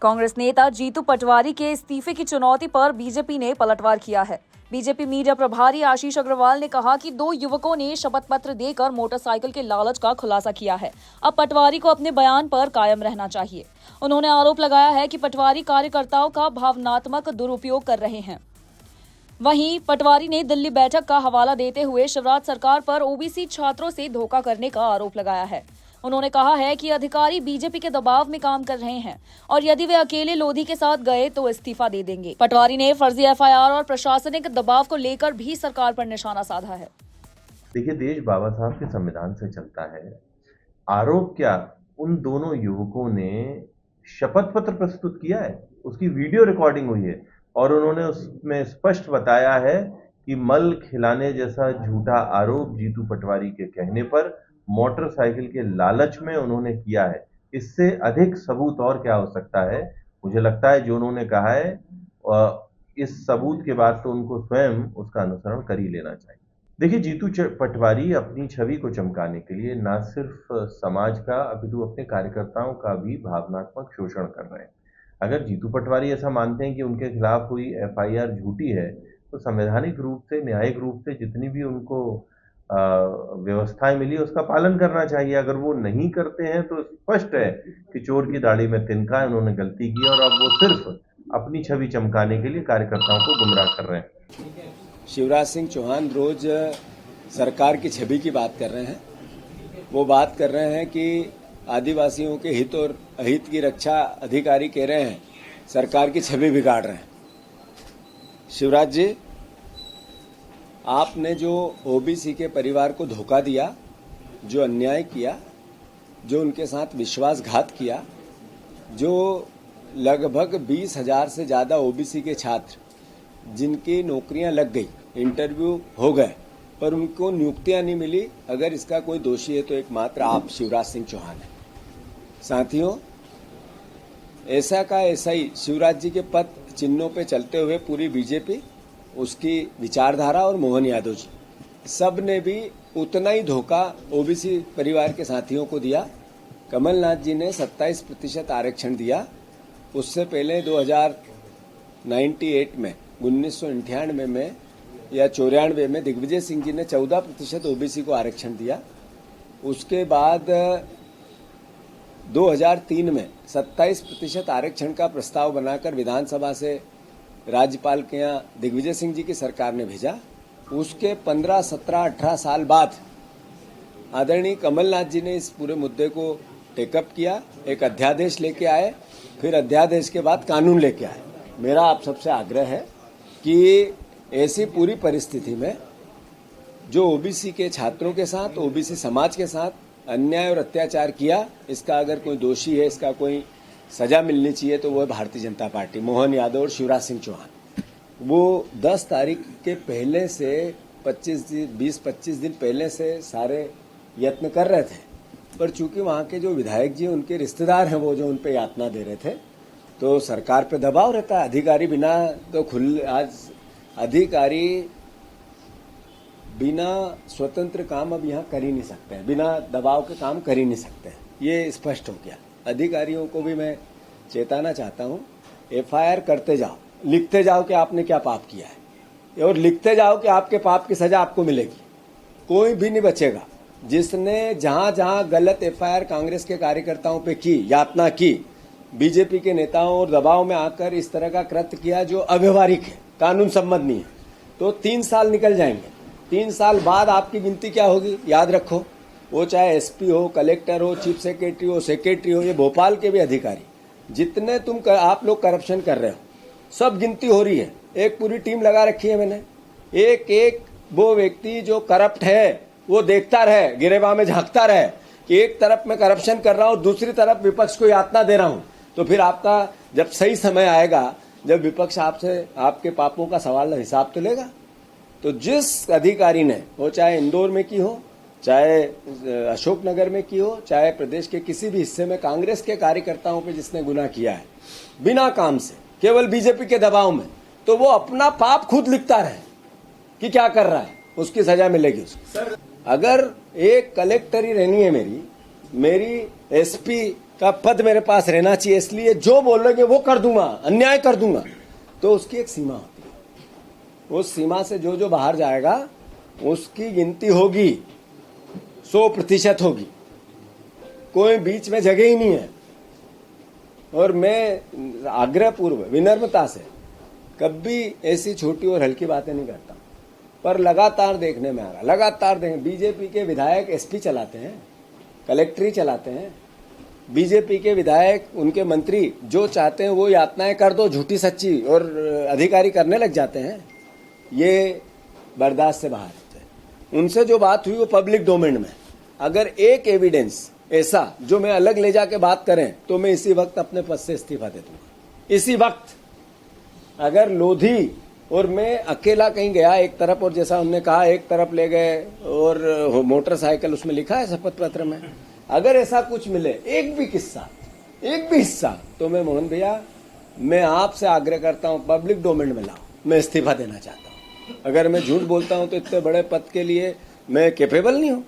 कांग्रेस नेता जीतू पटवारी के इस्तीफे की चुनौती पर बीजेपी ने पलटवार किया है। बीजेपी मीडिया प्रभारी आशीष अग्रवाल ने कहा कि 2 युवकों ने शपथ पत्र देकर मोटरसाइकिल के लालच का खुलासा किया है। अब पटवारी को अपने बयान पर कायम रहना चाहिए। उन्होंने आरोप लगाया है कि पटवारी कार्यकर्ताओं का भावनात्मक दुरुपयोग कर रहे हैं। वहीं पटवारी ने दिल्ली बैठक का हवाला देते हुए शिवराज सरकार पर ओबीसी छात्रों से धोखा करने का आरोप लगाया है। उन्होंने कहा है कि अधिकारी बीजेपी के दबाव में काम कर रहे हैं और यदि वे अकेले लोधी के साथ गए तो इस्तीफा दे देंगे। पटवारी ने फर्जी एफआईआर और प्रशासनिक दबाव को लेकर भी सरकार पर निशाना साधा है। देखिए, देश बाबा साहब के संविधान से चलता है। आरोप क्या, उन दोनों युवकों ने शपथ पत्र प्रस्तुत किया है, उसकी वीडियो रिकॉर्डिंग हुई है और उन्होंने उसमें स्पष्ट बताया है कि मल खिलाने जैसा झूठा आरोप जीतू पटवारी के कहने पर मोटरसाइकिल के लालच में उन्होंने किया है। इससे अधिक सबूत और क्या हो सकता है? मुझे लगता है जो उन्होंने कहा है इस सबूत के बाद तो उनको स्वयं उसका अनुसरण कर ही लेना चाहिए। देखिए, जीतू पटवारी अपनी छवि को चमकाने के लिए न सिर्फ समाज का अपितु अपने कार्यकर्ताओं का भी भावनात्मक शोषण कर रहे हैं। अगर जीतू पटवारी ऐसा मानते हैं कि उनके खिलाफ हुई एफआईआर झूठी है, तो संवैधानिक रूप से, न्यायिक रूप से जितनी भी उनको व्यवस्थाएं मिली उसका पालन करना चाहिए। अगर वो नहीं करते हैं तो स्पष्ट है कि चोर की दाढ़ी में तिनका है, उन्होंने गलती की और अब वो सिर्फ अपनी छवि चमकाने के लिए कार्यकर्ताओं को गुमराह कर रहे हैं। शिवराज सिंह चौहान रोज सरकार की छवि की बात कर रहे हैं। वो बात कर रहे हैं कि आदिवासियों के हित और अहित की रक्षा अधिकारी कह रहे हैं सरकार की छवि बिगाड़ रहे हैं। शिवराज जी, आपने जो ओबीसी के परिवार को धोखा दिया, जो अन्याय किया, जो उनके साथ विश्वासघात किया, जो लगभग 20,000 से ज़्यादा ओबीसी के छात्र जिनकी नौकरियां लग गई, इंटरव्यू हो गए पर उनको नियुक्तियां नहीं मिली, अगर इसका कोई दोषी है तो एकमात्र आप शिवराज सिंह चौहान हैं। साथियों, ऐसा का ऐसा ही शिवराज जी के पद चिन्हों पे चलते हुए पूरी बीजेपी, उसकी विचारधारा और मोहन यादव जी सब ने भी उतना ही धोखा ओबीसी परिवार के साथियों को दिया। कमलनाथ जी ने 27% आरक्षण दिया। उससे पहले 2098 में 1998 में या 94 में दिग्विजय सिंह जी ने 14% ओबीसी को आरक्षण दिया। उसके बाद 2003 में 27% आरक्षण का प्रस्ताव बनाकर विधानसभा से राज्यपाल के यहाँ दिग्विजय सिंह जी की सरकार ने भेजा। उसके 15, 17, 18 साल बाद आदरणीय कमलनाथ जी ने इस पूरे मुद्दे को टेकअप किया, एक अध्यादेश लेके आए, फिर अध्यादेश के बाद कानून लेके आए। मेरा आप सबसे आग्रह है कि ऐसी पूरी परिस्थिति में जो ओबीसी के छात्रों के साथ, ओबीसी समाज के साथ अन्याय और अत्याचार किया, इसका अगर कोई दोषी है, इसका कोई सजा मिलनी चाहिए तो वो है भारतीय जनता पार्टी, मोहन यादव और शिवराज सिंह चौहान। वो 10 तारीख के पहले से 20-25 दिन पहले से सारे यत्न कर रहे थे, पर चूंकि वहाँ के जो विधायक जी उनके रिश्तेदार हैं, वो जो उन पे यातना दे रहे थे, तो सरकार पे दबाव रहता है। अधिकारी बिना तो आज अधिकारी बिना स्वतंत्र काम अब यहाँ कर ही नहीं सकते हैं, बिना दबाव के काम कर ही नहीं सकते हैं, ये स्पष्ट हो गया। अधिकारियों को भी मैं चेताना चाहता हूँ, एफआईआर करते जाओ, लिखते जाओ कि आपने क्या पाप किया है और लिखते जाओ कि आपके पाप की सजा आपको मिलेगी। कोई भी नहीं बचेगा। जिसने जहां जहां गलत एफआईआर कांग्रेस के कार्यकर्ताओं पे की, यातना की, बीजेपी के नेताओं और दबाव में आकर इस तरह का कृत्य किया जो अव्यवहारिक है, कानून सम्मत नहीं है, तो 3 साल निकल जाएंगे। 3 साल बाद आपकी गिनती क्या होगी, याद रखो। वो चाहे एसपी हो, कलेक्टर हो, चीफ सेक्रेटरी हो, ये भोपाल के भी अधिकारी, जितने आप लोग करप्शन कर रहे हो, सब गिनती हो रही है। एक पूरी टीम लगा रखी है मैंने। एक वो व्यक्ति जो करप्ट है वो देखता रहे, गिरेबान में झांकता रहे कि एक तरफ मैं करप्शन कर रहा हूं, दूसरी तरफ विपक्ष को यातना दे रहा हूं, तो फिर आपका जब सही समय आएगा, जब विपक्ष आपसे आपके पापों का सवाल हिसाब तो लेगा। तो जिस अधिकारी ने, वो चाहे इंदौर में की हो, चाहे अशोकनगर में की हो, चाहे प्रदेश के किसी भी हिस्से में कांग्रेस के कार्यकर्ताओं पे जिसने गुनाह किया है बिना काम से, केवल बीजेपी के दबाव में, तो वो अपना पाप खुद लिखता रहे कि क्या कर रहा है, उसकी सजा मिलेगी उसको। अगर एक कलेक्टर ही रहनी है मेरी एसपी का पद मेरे पास रहना चाहिए, इसलिए जो बोलोगे वो कर दूंगा, अन्याय कर दूंगा, तो उसकी एक सीमा होती है। उस सीमा से जो जो बाहर जाएगा उसकी गिनती होगी, 100% होगी, कोई बीच में जगह ही नहीं है। और मैं आग्रहपूर्व विनम्रता से कभी ऐसी छोटी और हल्की बातें नहीं करता, पर लगातार देखने में आ रहा, लगातार देखें, बीजेपी के विधायक एसपी चलाते हैं, कलेक्ट्री चलाते हैं, बीजेपी के विधायक, उनके मंत्री जो चाहते हैं वो यातनाएं कर दो, झूठी सच्ची, और अधिकारी करने लग जाते हैं। ये बर्दाश्त से बाहर होते हैं। उनसे जो बात हुई वो पब्लिक डोमेन में, अगर एक एविडेंस ऐसा जो मैं अलग ले जाके बात करें तो मैं इसी वक्त अपने पद से इस्तीफा दे दूंगा, इसी वक्त। अगर लोधी और मैं अकेला कहीं गया एक तरफ, और जैसा उन्होंने कहा एक तरफ ले गए और मोटरसाइकिल, उसमें लिखा है शपथ पत्र में, अगर ऐसा कुछ मिले, एक भी किस्सा, एक भी हिस्सा, तो मैं मोहन भैया, मैं आपसे आग्रह करता हूं पब्लिक डोमेन में लाओ, मैं इस्तीफा देना चाहता हूं। अगर मैं झूठ बोलता हूं तो इतने बड़े पद के लिए मैं कैपेबल नहीं हूं।